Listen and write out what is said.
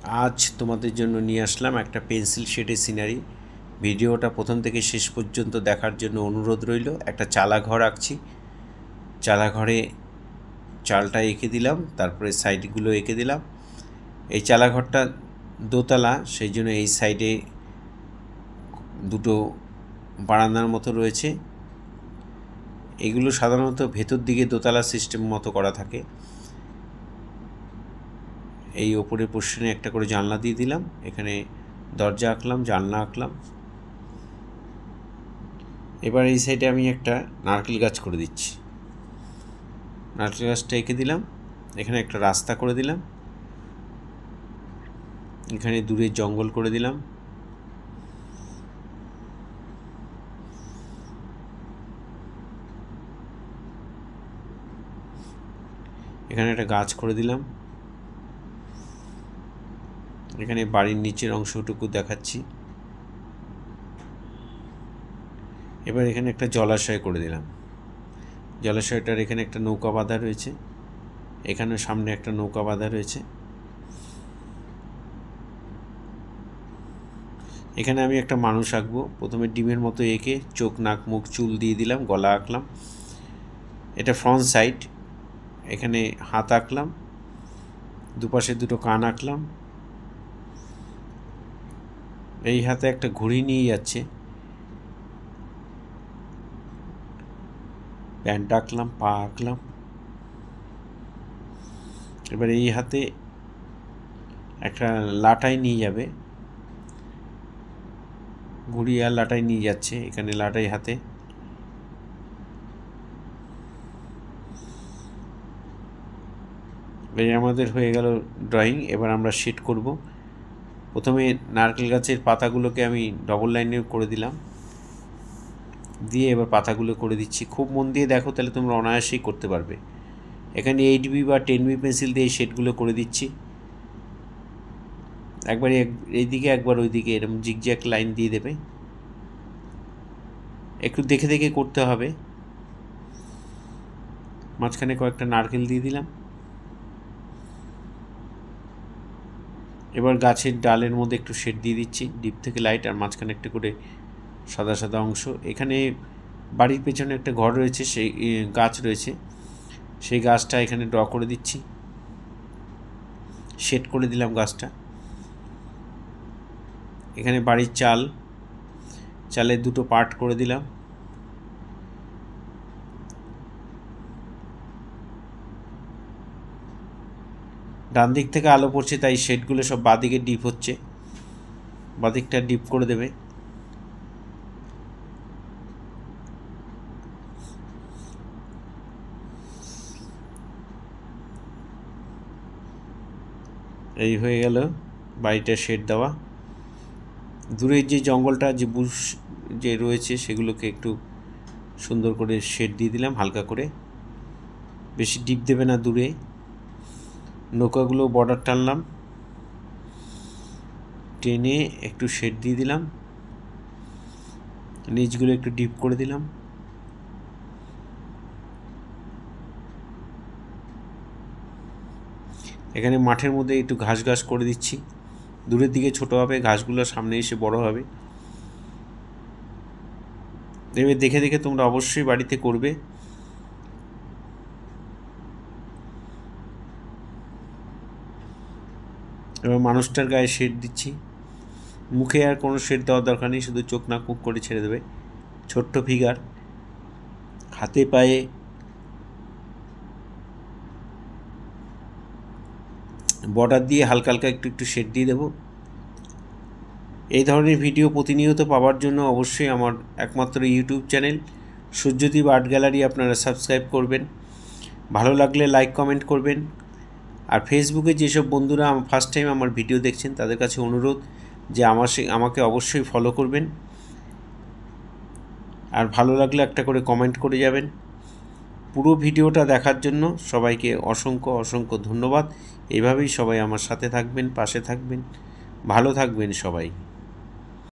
আজ তোমাদের জন্য নিয়ে আসলাম একটা পেন্সিল শেডের সিনারি। ভিডিওটা প্রথম থেকে শেষ পর্যন্ত দেখার জন্য অনুরোধ রইল। একটা চালা ঘর আঁকছি, চালা ঘরে চালটা এঁকে দিলাম, তারপরে সাইডগুলো এঁকে দিলাম। এই চালা ঘরটা দোতলা, সেই জন্য এই সাইডে দুটো বারান্দার মতো রয়েছে। এগুলো সাধারণত ভেতর দিকে দোতলা সিস্টেম মতো করা থাকে। এই ওপরের পোর্শনে একটা করে জানলা দিয়ে দিলাম, এখানে দরজা আঁকলাম, জানলা আঁকলাম। এবার এই সাইডে আমি একটা নারকেল গাছ করে দিচ্ছি। নারকেল গাছটা এঁকে দিলাম, এখানে একটা রাস্তা করে দিলাম, এখানে দূরে জঙ্গল করে দিলাম। এখানে একটা গাছ করে দিলাম, এখানে বাড়ির নিচের অংশটুকু দেখাচ্ছি। এবার এখানে একটা জলাশয় করে দিলাম। জলাশয়টার এখানে একটা নৌকা বাঁধা রয়েছে, এখানে সামনে একটা নৌকা বাঁধা রয়েছে। এখানে আমি একটা মানুষ আঁকবো। প্রথমে ডিমের মতো এঁকে চোখ, নাক, মুখ, চুল দিয়ে দিলাম, গলা আঁকলাম। এটা ফ্রন্ট সাইড, এখানে হাত আঁকলাম, দুপাশে দুটো কান আঁকলাম। এই হাতে একটা ঘুড়ি নিয়ে যাচ্ছে, প্যান্ট আঁকলাম, পা আঁকলাম। এবার এই হাতে একটা লাটাই নিয়ে যাবে, ঘুড়ি আর লাটাই নিয়ে যাচ্ছে, এখানে লাটাই হাতে। এই আমাদের হয়ে গেল ড্রয়িং। এবার আমরা শেড করব। প্রথমে নারকেল গাছের পাতাগুলোকে আমি ডবল লাইনে করে দিলাম, দিয়ে এবার পাতাগুলো করে দিচ্ছি। খুব মন দিয়ে দেখো, তাহলে তোমরা অনায়াসেই করতে পারবে। এখানে 8B বা 10B পেন্সিল দিয়ে এই শেডগুলো করে দিচ্ছি। একবার এইদিকে একবার ওইদিকে এরকম জিগজ্যাগ লাইন দিয়ে দেবে। একটু দেখে দেখে করতে হবে। মাঝখানে কয়েকটা নারকেল দিয়ে দিলাম। এবার গাছের ডালের মধ্যে একটু শেড দিয়ে দিচ্ছি, ডিপ থেকে লাইট, আর মাঝখানে একটা করে সাদা সাদা অংশ। এখানে বাড়ির পেছনে একটা ঘর রয়েছে, সেই গাছ রয়েছে, সেই গাছটা এখানে ড্র করে দিচ্ছি, শেড করে দিলাম গাছটা। এখানে বাড়ির চাল, চালের দুটো পার্ট করে দিলাম। ডান দিক থেকে আলো পড়ছে, তাই শেডগুলো সব বাঁদিকে ডিপ হচ্ছে, বাঁদিকটা ডিপ করে দেবে। এই হয়ে গেল বাড়িটা শেড দেওয়া। দূরের যে জঙ্গলটা, যে বুশ যে রয়েছে, সেগুলোকে একটু সুন্দর করে শেড দিয়ে দিলাম, হালকা করে, বেশি ডিপ দেবে না দূরে। নৌকাগুলো বর্ডার টানলাম, টেনে একটু শেড দিয়ে দিলাম, নিচগুলো একটু ডিপ করে দিলাম। এখানে মাঠের মধ্যে একটু ঘাস ঘাস করে দিচ্ছি, দূরের দিকে ছোট হবে, ঘাসগুলো সামনে এসে বড় হবে। এবার দেখে দেখে তোমরা অবশ্যই বাড়িতে করবে। এবার মানুষটার গায়ে শেড দিচ্ছি। মুখে আর কোনো শেড দেওয়ার দরকার নেই, শুধু চোখ নাক মুখ করে ছেড়ে দেবে। ছোট্ট ফিগার, হাতে পায়ে বর্ডার দিয়ে হালকা হালকা একটু একটু শেড দিয়ে দেবো। এই ধরনের ভিডিও প্রতিনিয়ত পাওয়ার জন্য অবশ্যই আমার একমাত্র YouTube channel Suryadip art gallery আপনারা সাবস্ক্রাইব করবেন। ভালো লাগলে লাইক কমেন্ট করবেন। আর ফেসবুকে যেসব বন্ধুরা ফার্স্ট টাইম আমার ভিডিও দেখছেন, তাদের কাছে অনুরোধ যে আমাকে অবশ্যই ফলো করবেন। আর ভালো লাগলে একটা করে কমেন্ট করে যাবেন। পুরো ভিডিওটা দেখার জন্য সবাইকে অসংখ্য অসংখ্য ধন্যবাদ। এভাবেই সবাই আমার সাথে থাকবেন, পাশে থাকবেন, ভালো থাকবেন সবাই।